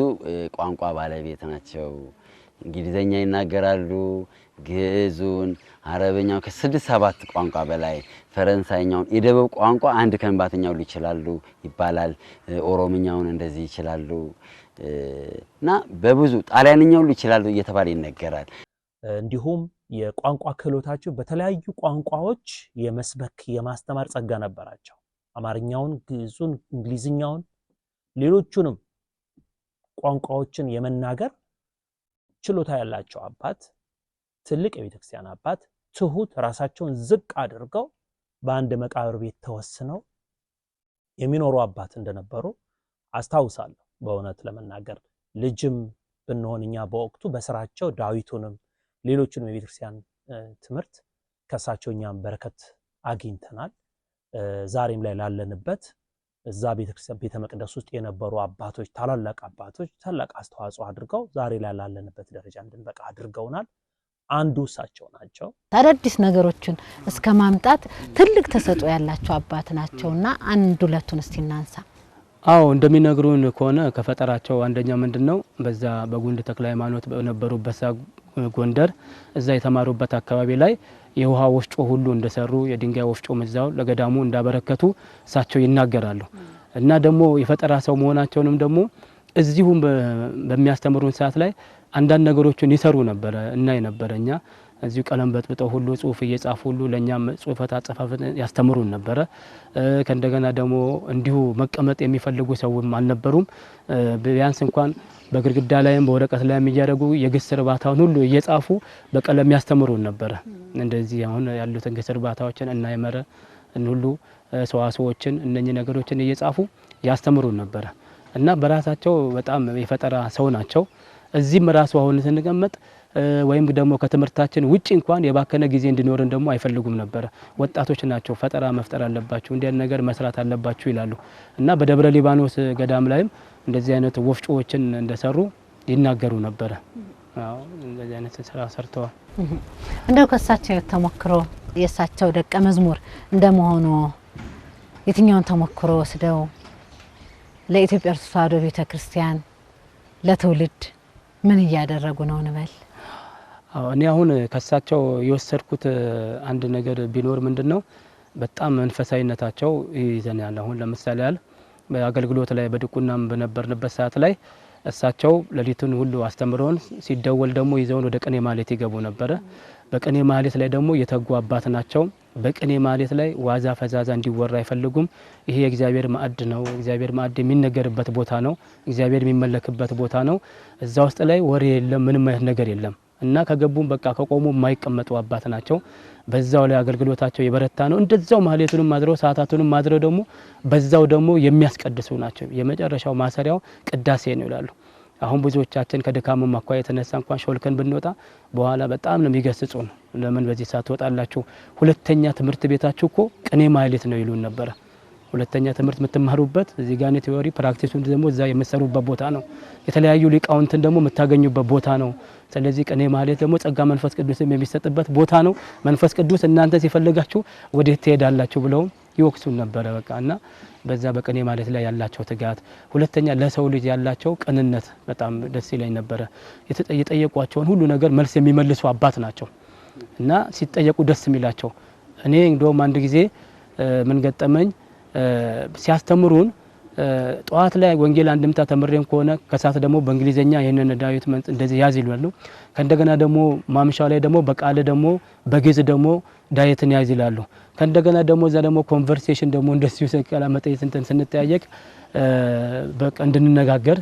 ቋንቋ ባለቤት ናቸው። እንግሊዘኛ ይናገራሉ፣ ግዕዙን፣ አረበኛው ከ6-7 ቋንቋ በላይ ፈረንሳይኛውን የደቡብ ቋንቋ አንድ ከንባተኛው ይችላሉ ይባላል። ኦሮምኛውን እንደዚህ ይችላሉ እና በብዙ ጣሊያንኛው ይችላሉ እየተባለ ይነገራል። እንዲሁም የቋንቋ ክህሎታቸው በተለያዩ ቋንቋዎች የመስበክ የማስተማር ጸጋ ነበራቸው። አማርኛውን፣ ግዕዙን፣ እንግሊዝኛውን ሌሎቹንም ቋንቋዎችን የመናገር ችሎታ ያላቸው አባት ትልቅ የቤተክርስቲያን አባት ትሁት ራሳቸውን ዝቅ አድርገው በአንድ መቃብር ቤት ተወስነው የሚኖሩ አባት እንደነበሩ አስታውሳለሁ። በእውነት ለመናገር ልጅም ብንሆንኛ በወቅቱ በስራቸው ዳዊቱንም ሌሎችንም የቤተክርስቲያን ትምህርት ከሳቸውኛም በረከት አግኝተናል። ዛሬም ላይ ላለንበት እዛ ቤተክርስቲያን ቤተ መቅደስ ውስጥ የነበሩ አባቶች ታላላቅ አባቶች ታላቅ አስተዋጽኦ አድርገው ዛሬ ላይ ላለንበት ደረጃ እንድንበቃ አድርገውናል። አንዱ እሳቸው ናቸው። አዳዲስ ነገሮችን እስከ ማምጣት ትልቅ ተሰጥኦ ያላቸው አባት ናቸውና አንድ ሁለቱን እስቲ እናንሳ። አዎ እንደሚነግሩን ከሆነ ከፈጠራቸው አንደኛ ምንድነው በዛ በጉንድ ተክለ ሃይማኖት በነበሩበት ጎንደር እዛ የተማሩበት አካባቢ ላይ የውሃ ወፍጮ ሁሉ እንደሰሩ የድንጋይ ወፍጮ መዛው ለገዳሙ እንዳበረከቱ እሳቸው ይናገራሉ። እና ደግሞ የፈጠራ ሰው መሆናቸውንም ደግሞ እዚሁም በሚያስተምሩን ሰዓት ላይ አንዳንድ ነገሮችን ይሰሩ ነበር እና የነበረኛ እዚሁ ቀለም በጥብጠው ሁሉ ጽሁፍ እየጻፉ ሁሉ ለኛም ጽሁፈት አጽፋፈት ያስተምሩን ነበር። ከእንደገና ደግሞ እንዲሁ መቀመጥ የሚፈልጉ ሰውም አልነበሩም። ቢያንስ እንኳን በግርግዳ ላይም በወረቀት ላይም እያደረጉ የግስ እርባታውን ሁሉ እየጻፉ በቀለም ያስተምሩን ነበር። እንደዚህ አሁን ያሉትን ግስ እርባታዎችን እና የመረ ሁሉ ሰዋስዎችን እነኚህ ነገሮችን እየጻፉ ያስተምሩን ነበር እና በራሳቸው በጣም የፈጠራ ሰው ናቸው። እዚህም ራሱ አሁን ስንቀመጥ ወይም ደግሞ ከትምህርታችን ውጪ እንኳን የባከነ ጊዜ እንድኖርን ደግሞ አይፈልጉም ነበር። ወጣቶች ናቸው፣ ፈጠራ መፍጠር አለባችሁ፣ እንዲያ ነገር መስራት አለባችሁ ይላሉ እና በደብረ ሊባኖስ ገዳም ላይም እንደዚህ አይነት ወፍጮዎችን እንደሰሩ ይናገሩ ነበር አዎ እንደዚህ አይነት ስራ ሰርተዋል። እንደው ከሳቸው ተሞክሮ የሳቸው ደቀ መዝሙር እንደመሆኑ የትኛውን ተሞክሮ ወስደው ለኢትዮጵያ ኦርቶዶክስ ተዋሕዶ ቤተክርስቲያን ለትውልድ ምን እያደረጉ ነው እንበል? አዎ እኔ አሁን ከሳቸው የወሰድኩት አንድ ነገር ቢኖር ምንድነው በጣም መንፈሳዊነታቸው ይዘናል። አሁን ለምሳሌ ያህል በአገልግሎት ላይ በድቁናም በነበርንበት ሰዓት ላይ እሳቸው ሌሊቱን ሁሉ አስተምረውን ሲደወል ደግሞ ይዘውን ወደ ቅኔ ማህሌት ይገቡ ነበረ። በቅኔ ማህሌት ላይ ደግሞ የተጉ አባት ናቸው። በቅኔ ማህሌት ላይ ዋዛ ፈዛዛ እንዲወራ አይፈልጉም። ይሄ የእግዚአብሔር ማዕድ ነው። እግዚአብሔር ማዕድ የሚነገርበት ቦታ ነው። እግዚአብሔር የሚመለክበት ቦታ ነው። እዛ ውስጥ ላይ ወሬ የለም፣ ምንም አይነት ነገር የለም እና ከገቡም በቃ ከቆሙ የማይቀመጡ አባት ናቸው። በዛው ላይ አገልግሎታቸው የበረታ ነው። እንደዛው ማህሌቱንም ማድረው ሰዓታቱንም ማድረው ደግሞ በዛው ደግሞ የሚያስቀድሱ ናቸው። የመጨረሻው ማሰሪያው ቅዳሴ ነው ይላሉ። አሁን ብዙዎቻችን ከድካሙ ማኳያ የተነሳ እንኳን ሾልከን ብንወጣ በኋላ በጣም ነው የሚገስጹን። ለምን በዚህ ሰዓት ትወጣላችሁ? ሁለተኛ ትምህርት ቤታችሁ እኮ ቅኔ ማህሌት ነው ይሉን ነበረ። ሁለተኛ ትምህርት የምትማሩበት እዚህ ጋር ነው ቲዮሪ፣ ፕራክቲሱን ደግሞ እዛ የምትሰሩበት ቦታ ነው። የተለያዩ ሊቃውንትን ደግሞ የምታገኙበት ቦታ ነው። ስለዚህ ቅኔ ማህሌት ደግሞ ጸጋ መንፈስ ቅዱስም የሚሰጥበት ቦታ ነው። መንፈስ ቅዱስ እናንተ ሲፈልጋችሁ ወዴት ትሄዳላችሁ ብለው ይወክሱን ነበረ በቃ እና በዛ በቅኔ ማህሌት ላይ ያላቸው ትጋት፣ ሁለተኛ ለሰው ልጅ ያላቸው ቅንነት በጣም ደስ ይለኝ ነበረ። የጠየቋቸውን ሁሉ ነገር መልስ የሚመልሱ አባት ናቸው እና ሲጠየቁ ደስ የሚላቸው። እኔ እንደውም አንድ ጊዜ ምን ገጠመኝ ሲያስተምሩን ጠዋት ላይ ወንጌል አንድምታ ተምሬም ከሆነ ከሳት ደግሞ በእንግሊዘኛ ይሄንን ዳዊት እንደዚህ ያዝ ይላሉ። ከእንደገና ደግሞ ማምሻው ላይ ደግሞ በቃለ ደግሞ በግዕዝ ደግሞ ዳዊትን ያዝ ይላሉ። ከእንደገና ደግሞ እዛ ደግሞ ኮንቨርሴሽን ደግሞ እንደዚሁ ሰቀላ መጠየት እንትን ስንጠያየቅ በቃ እንድንነጋገር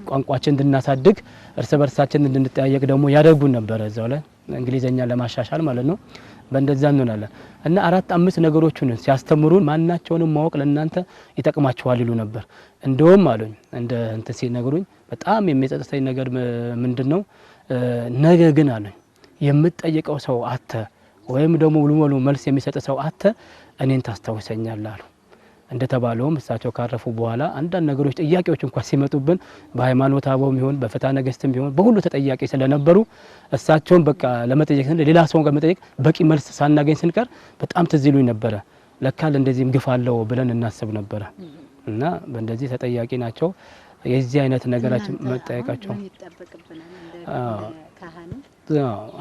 ቋንቋችን እንድናሳድግ እርስ በርሳችን እንድንጠያየቅ ደግሞ ያደርጉን ነበር። እዛው ላይ እንግሊዘኛ ለማሻሻል ማለት ነው። በእንደዛ እንሆናለን እና 4-5 ነገሮችን ሲያስተምሩን ማናቸውንም ማወቅ ለእናንተ ይጠቅማችኋል ይሉ ነበር። እንደውም አሉኝ እንደ እንትን ሲነግሩኝ በጣም የሚጸጽተኝ ነገር ምንድነው ነገ ግን አሉኝ የምትጠይቀው ሰው አተ ወይም ደግሞ ሙሉ መልስ የሚሰጥ ሰው አተ እኔን ታስታውሰኛለህ አሉ። እንደተባለውም እሳቸው ካረፉ በኋላ አንዳንድ ነገሮች ጥያቄዎች እንኳን ሲመጡብን በሃይማኖት አበውም ይሁን በፍትሐ ነገሥትም ይሁን በሁሉ ተጠያቂ ስለነበሩ እሳቸውን በቃ ለመጠየቅ ሌላ ሰው ለመጠየቅ በቂ መልስ ሳናገኝ ስንቀር በጣም ትዝ ይሉኝ ነበረ። ለካ እንደዚህም ግፍ አለው ብለን እናስብ ነበረ እና በእንደዚህ ተጠያቂ ናቸው። የዚህ አይነት ነገራችን መጠየቃቸው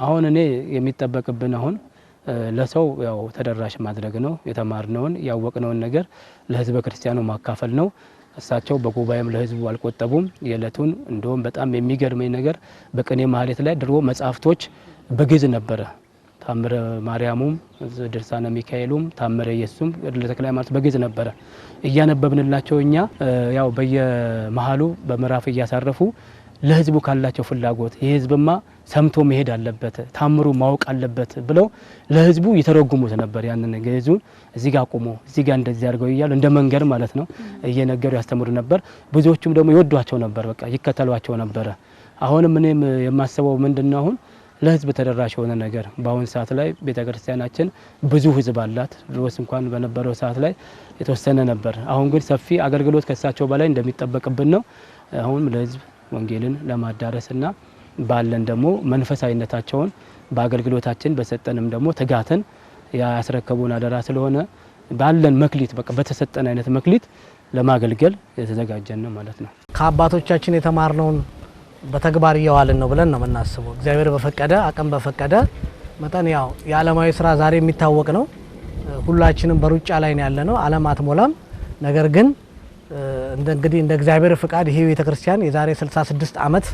አሁን እኔ የሚጠበቅብን አሁን ለሰው ያው ተደራሽ ማድረግ ነው። የተማርነውን ያወቅነውን ነገር ለህዝበ ክርስቲያኑ ማካፈል ነው። እሳቸው በጉባኤም ለህዝቡ አልቆጠቡም። የዕለቱን እንደውም በጣም የሚገርመኝ ነገር በቅኔ ማህሌት ላይ ድሮ መጻሕፍቶች በግዕዝ ነበረ። ታምረ ማርያሙም ድርሳነ ሚካኤሉም ታምረ ኢየሱስም ለተክለ ሃይማኖት በግዕዝ ነበረ። እያነበብንላቸው እኛ ያው በየመሃሉ በምዕራፍ እያሳረፉ ለህዝቡ ካላቸው ፍላጎት የህዝብማ ሰምቶ መሄድ አለበት ታምሩ ማወቅ አለበት ብለው ለህዝቡ ይተረጉሙት ነበር። ያንን ግዕዙን እዚህ ጋር ቆሞ እዚህ ጋር እንደዚህ አድርገው ይያሉ እንደ መንገር ማለት ነው እየነገሩ ያስተምሩ ነበር። ብዙዎቹም ደግሞ ይወዷቸው ነበር፣ በቃ ይከተሏቸው ነበር። አሁንም እኔም የማስበው ምንድነው አሁን ለህዝብ ተደራሽ የሆነ ነገር በአሁን ሰዓት ላይ ቤተክርስቲያናችን ብዙ ህዝብ አላት። ድሮስ እንኳን በነበረው ሰዓት ላይ የተወሰነ ነበር። አሁን ግን ሰፊ አገልግሎት ከሳቸው በላይ እንደሚጠበቅብን ነው። አሁን ለህዝብ ወንጌልን ለማዳረስና ባለን ደግሞ መንፈሳዊነታቸውን በአገልግሎታችን በሰጠንም ደግሞ ትጋትን ያስረከቡን አደራ ስለሆነ ባለን መክሊት በቃ በተሰጠን አይነት መክሊት ለማገልገል የተዘጋጀን ነው ማለት ነው። ከአባቶቻችን የተማርነውን በተግባር እያዋልን ነው ብለን ነው የምናስበው። እግዚአብሔር በፈቀደ አቅም በፈቀደ መጠን ያው የዓለማዊ ስራ ዛሬ የሚታወቅ ነው። ሁላችንም በሩጫ ላይ ነው ያለነው። ዓለም አትሞላም። ነገር ግን እንግዲህ እንደ እግዚአብሔር ፍቃድ ይሄ ቤተክርስቲያን የዛሬ 66 ዓመት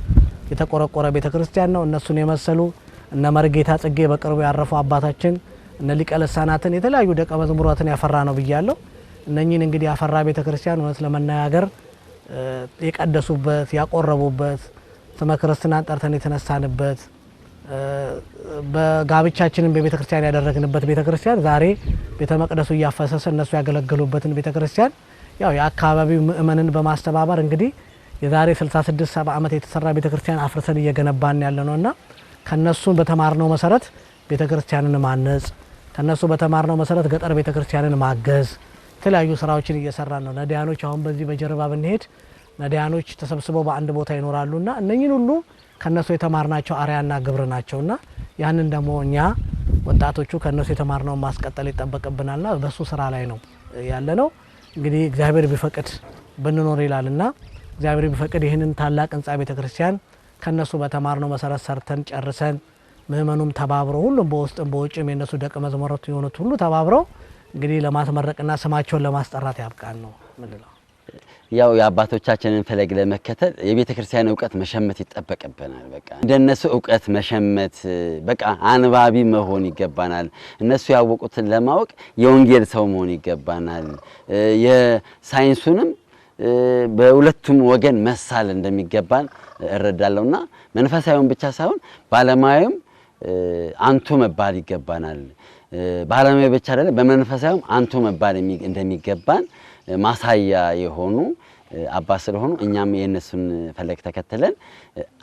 የተቆረቆረ ቤተክርስቲያን ነው። እነሱን የመሰሉ እነ መርጌታ ጽጌ በቅርቡ ያረፉ አባታችን እነ ሊቀ ልሳናትን የተለያዩ ደቀ መዝሙራትን ያፈራ ነው ብያለሁ። እነኚህን እንግዲህ ያፈራ ቤተክርስቲያን እውነት ለመናገር የቀደሱበት ያቆረቡበት ስመ ክርስትናን ጠርተን የተነሳንበት በጋብቻችንን በቤተክርስቲያን ያደረግንበት ቤተክርስቲያን ዛሬ ቤተ መቅደሱ እያፈሰሰ እነሱ ያገለገሉበትን ቤተክርስቲያን ያው የአካባቢው ምእመንን በማስተባበር እንግዲህ የዛሬ 66-70 ዓመት የተሰራ ቤተክርስቲያን አፍርሰን እየገነባን ያለነውና ከነሱ በተማርነው መሰረት ቤተክርስቲያንን ማነጽ ከነሱ በተማርነው መሰረት ገጠር ቤተክርስቲያንን ማገዝ የተለያዩ ስራዎችን እየሰራን ነው። ነዳያኖች አሁን በዚህ በጀርባ ብንሄድ ነዳያኖች ተሰብስበው በአንድ ቦታ ይኖራሉና እነኚህን ሁሉ ከነሱ የተማርናቸው አርያና ግብር ናቸውና ያንን ደግሞ እኛ ወጣቶቹ ከነሱ የተማርነው ማስቀጠል ይጠበቅብናልና በሱ ስራ ላይ ነው ያለነው። እንግዲህ እግዚአብሔር ቢፈቅድ ብንኖር ይላልና እግዚአብሔር ቢፈቅድ ይህንን ታላቅ ህንጻ ቤተክርስቲያን ከነሱ በተማርነው መሰረት ሰርተን ጨርሰን ምእመኑም ተባብሮ ሁሉም በውስጥም በውጭም የነሱ ደቀ መዝሙራት የሆኑት ሁሉ ተባብረው እንግዲህ ለማስመረቅና ስማቸውን ለማስጠራት ያብቃን ነው ምንለው። ያው የአባቶቻችንን ፈለግ ለመከተል የቤተክርስቲያን ዕውቀት መሸመት ይጠበቅብናል። በቃ እንደነሱ ዕውቀት መሸመት በቃ አንባቢ መሆን ይገባናል። እነሱ ያወቁትን ለማወቅ የወንጌል ሰው መሆን ይገባናል። የሳይንሱንም በሁለቱም ወገን መሳል እንደሚገባን እረዳለሁና መንፈሳዊውን ብቻ ሳይሆን ባለማያዊም አንቱ መባል ይገባናል። ባለማያዊ ብቻ አይደለም በመንፈሳዊም አንቱ መባል እንደሚገባን ማሳያ የሆኑ አባት ስለሆኑ እኛም የነሱን ፈለግ ተከትለን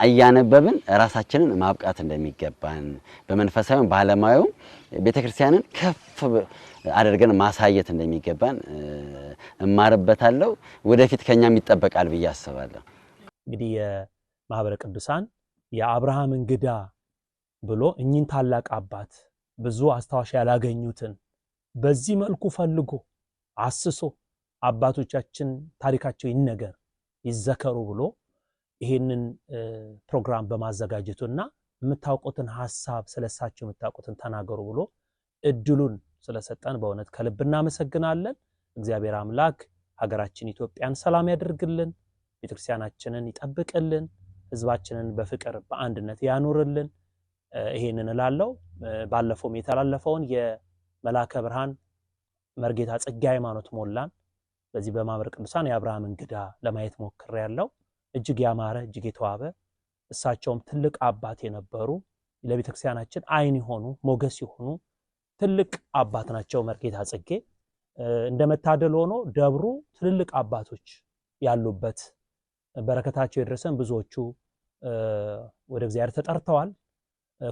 አያነበብን ራሳችንን ማብቃት እንደሚገባን በመንፈሳዊም ባለማያዊም ቤተክርስቲያንን ከፍ አድርገን ማሳየት እንደሚገባን እማርበታለሁ። ወደፊት ከኛም ይጠበቃል ብዬ አስባለሁ። እንግዲህ የማህበረ ቅዱሳን የአብርሃም እንግዳ ብሎ እኚህን ታላቅ አባት ብዙ አስተዋሽ ያላገኙትን በዚህ መልኩ ፈልጎ አስሶ አባቶቻችን ታሪካቸው ይነገር ይዘከሩ ብሎ ይሄንን ፕሮግራም በማዘጋጀቱና የምታውቁትን ሐሳብ ስለሳቸው የምታውቁትን ተናገሩ ብሎ እድሉን ስለሰጠን በእውነት ከልብ እናመሰግናለን። እግዚአብሔር አምላክ ሀገራችን ኢትዮጵያን ሰላም ያድርግልን፣ ቤተክርስቲያናችንን ይጠብቅልን፣ ህዝባችንን በፍቅር በአንድነት ያኖርልን። ይሄንን እላለሁ። ባለፈው የተላለፈውን የመላከ ብርሃን መርጌታ ጽጌ ሃይማኖት ሞላን በዚህ በማህበረ ቅዱሳን የአብርሃም እንግዳ ለማየት ሞክሬያለሁ። እጅግ ያማረ እጅግ የተዋበ እሳቸውም ትልቅ አባት የነበሩ ለቤተክርስቲያናችን አይን የሆኑ ሞገስ የሆኑ ትልቅ አባት ናቸው። መርጌታ ጽጌ እንደመታደል ሆኖ ደብሩ ትልቅ አባቶች ያሉበት በረከታቸው የደረሰን ብዙዎቹ ወደ እግዚአብሔር ተጠርተዋል።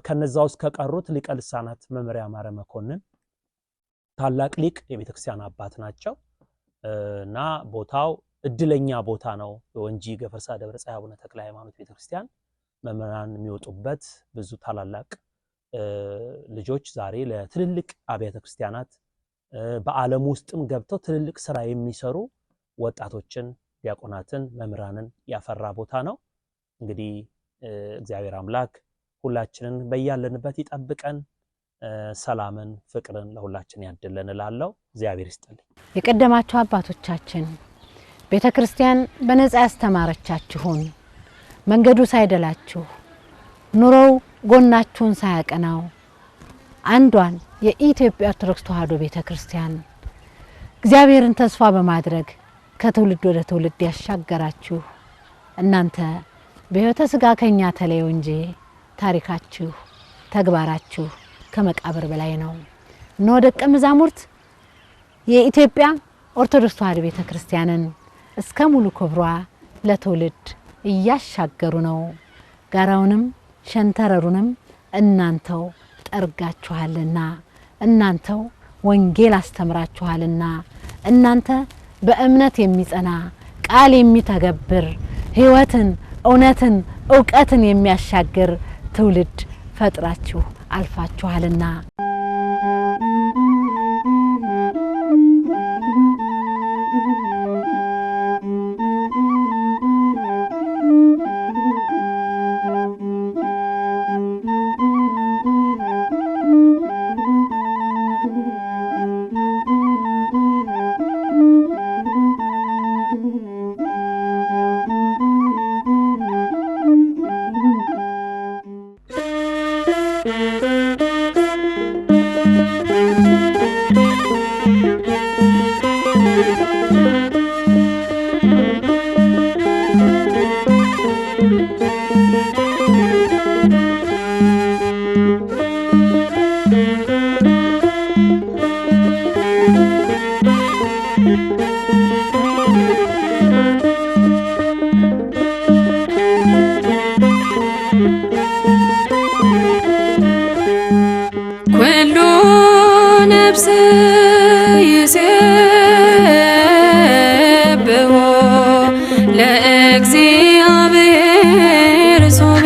ከነዛው እስከ ቀሩት ሊቀ ልሳናት መምህር ያማረ መኮንን ታላቅ ሊቅ የቤተክርስቲያን አባት ናቸው እና ቦታው እድለኛ ቦታ ነው። ወንጂ ገፈርሳ ደብረ ፀሐይ አቡነ ተክለ ሃይማኖት ቤተክርስቲያን መምህራን የሚወጡበት ብዙ ታላላቅ ልጆች ዛሬ ለትልልቅ አብያተ ክርስቲያናት በዓለም ውስጥም ገብተው ትልልቅ ስራ የሚሰሩ ወጣቶችን ዲያቆናትን መምህራንን ያፈራ ቦታ ነው። እንግዲህ እግዚአብሔር አምላክ ሁላችንን በያለንበት ይጠብቀን፣ ሰላምን ፍቅርን ለሁላችን ያድለን እላለሁ። እግዚአብሔር ይስጥልኝ። የቀደማችሁ አባቶቻችን ቤተክርስቲያን በነጻ ያስተማረቻችሁን መንገዱ ሳይደላችሁ ኑሮው ጎናችሁን ሳያቀናው አንዷን የኢትዮጵያ ኦርቶዶክስ ተዋሕዶ ቤተክርስቲያን እግዚአብሔርን ተስፋ በማድረግ ከትውልድ ወደ ትውልድ ያሻገራችሁ እናንተ በሕይወተ ሥጋ ከኛ ተለዩ እንጂ ታሪካችሁ ተግባራችሁ ከመቃብር በላይ ነው። እነሆ ደቀ መዛሙርት የኢትዮጵያ ኦርቶዶክስ ተዋሕዶ ቤተክርስቲያንን እስከ ሙሉ ክብሯ ለትውልድ እያሻገሩ ነው። ጋራውንም ሸንተረሩንም እናንተው ጠርጋችኋልና፣ እናንተው ወንጌል አስተምራችኋልና፣ እናንተ በእምነት የሚጸና ቃል የሚተገብር ሕይወትን እውነትን ዕውቀትን የሚያሻግር ትውልድ ፈጥራችሁ አልፋችኋልና። ኩሉ ነፍስ ይሴብሖ ለእግዚአብሔር ሶቤ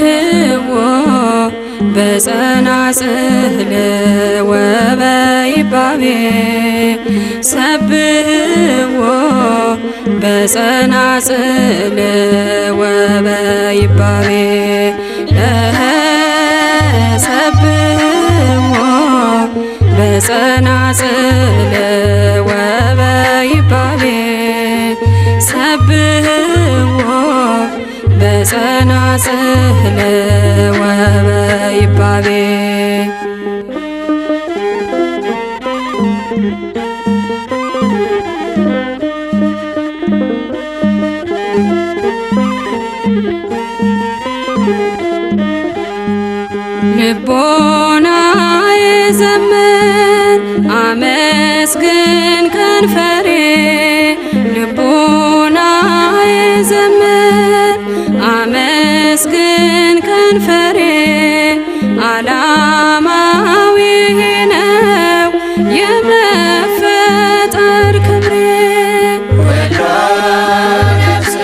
ሰብህዎ በጸናጽል ወበይባቤ ሰብህዎ በጸናጽል ወበይባቤ ሰብህዎ በጸናጽል ወበይባቤ ሰብህዎ በጸናጽል ወበይባቤ ልቦናዬ ዘምር አመስግን ከንፈሬ ልቦናዬ ዘምር አመስግን ከንፈሬ ዓላማው ይሄ ነው የመፈጠር ክብሬ ወሎ ነፍስ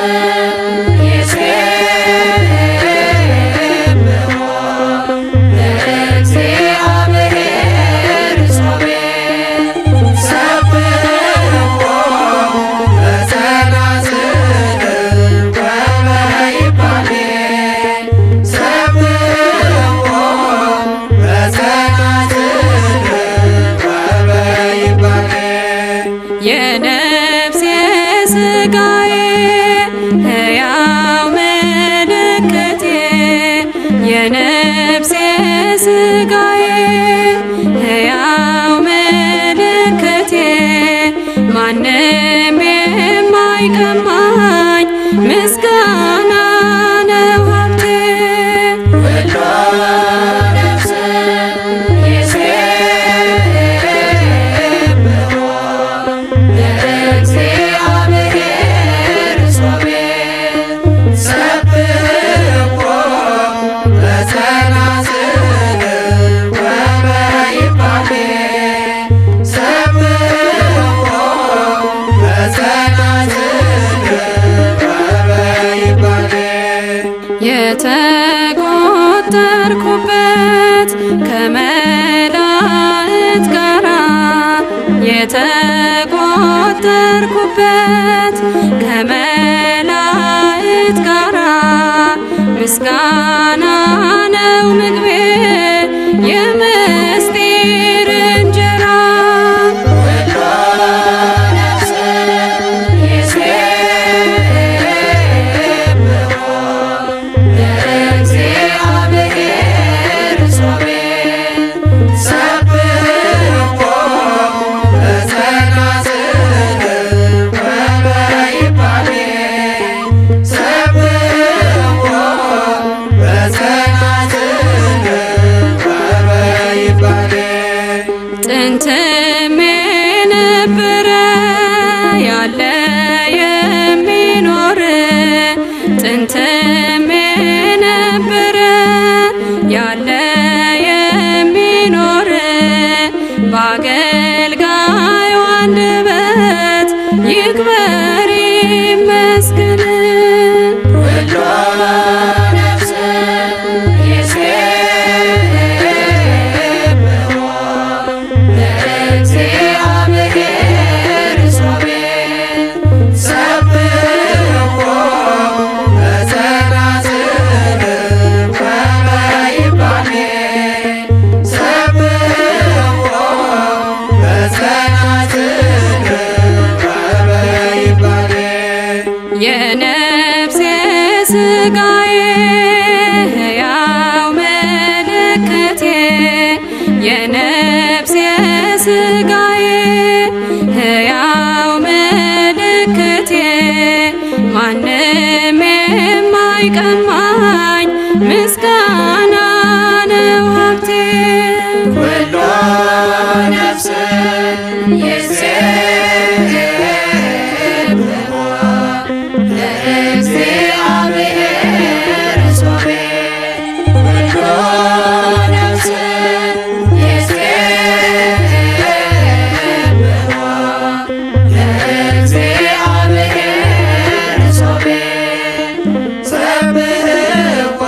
የነፍሴ ስጋዬ ሕያው ምልክቴ የነፍሴ ስጋዬ ሕያው ምልክቴ ማንም የማይቀማኝ ምስጋና ነው ሀብቴ ወሎ ነፍስ የተቆጠርኩበት ከመላእክት ጋራ የተቆጠርኩበት ከመላእክት ጋራ ምስጋና ነው ምግቤ የምስጢር እንጀራ ወሎ ነፍስ ጥንትም የነበረ ያለ የሚኖር ጥንትም የነበረ ያለ የሚኖር በአገልጋዩ አንደበት ይክበር ይመስገን ወሎ ነፍስ የነፍሴ ስጋዬ ሕያው ምልክቴ የነፍሴ ስጋዬ ሕያው ምልክቴ ማንም የማይቀማኝ ምስጋና ነው ሀብቴ ወሎ ነፍስ ሰብህዎ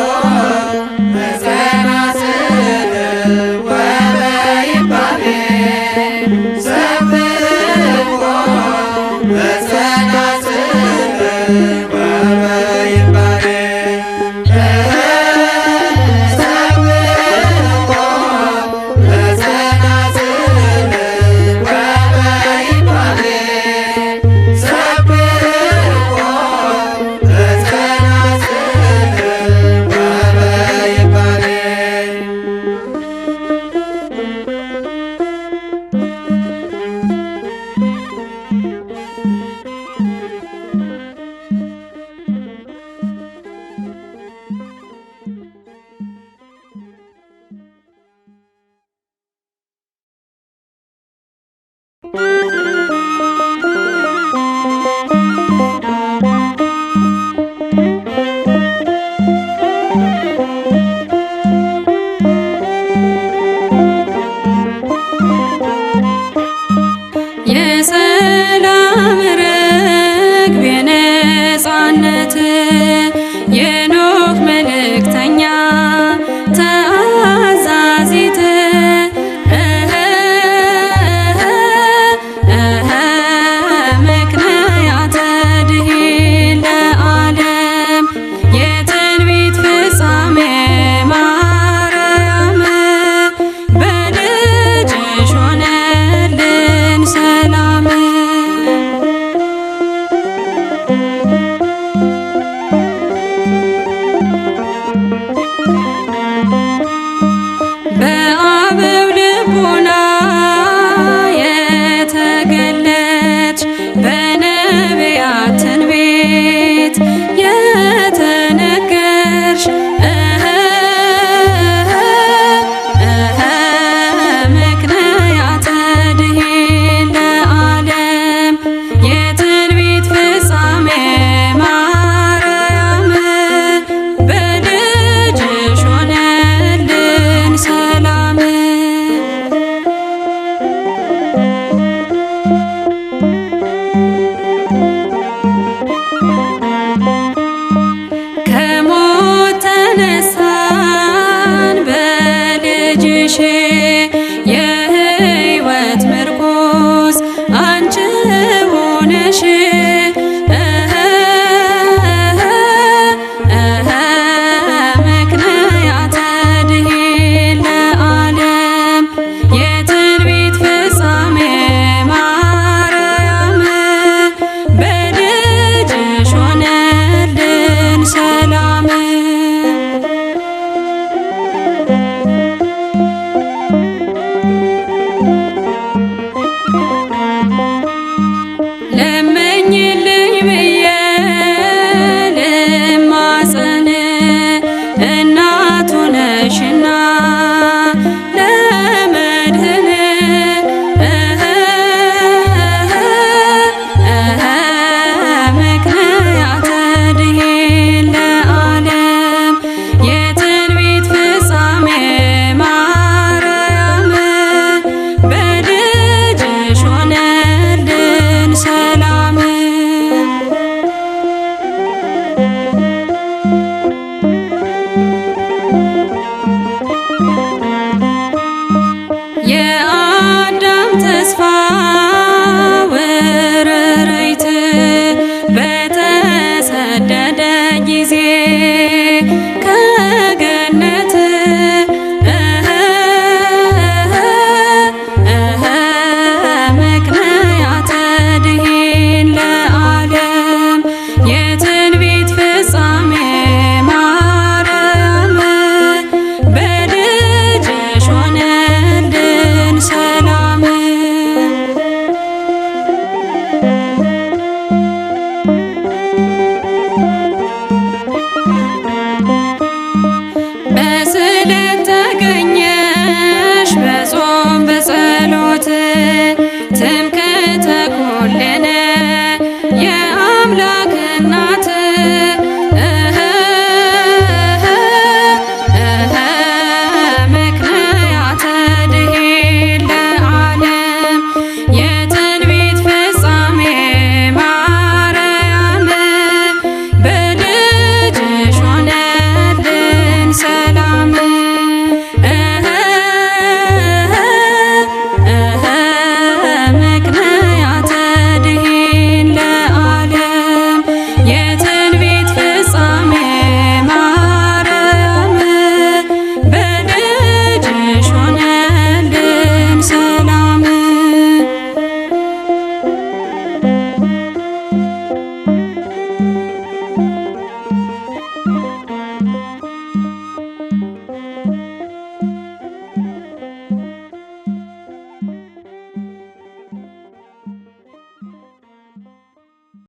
ዕለት ተገኘ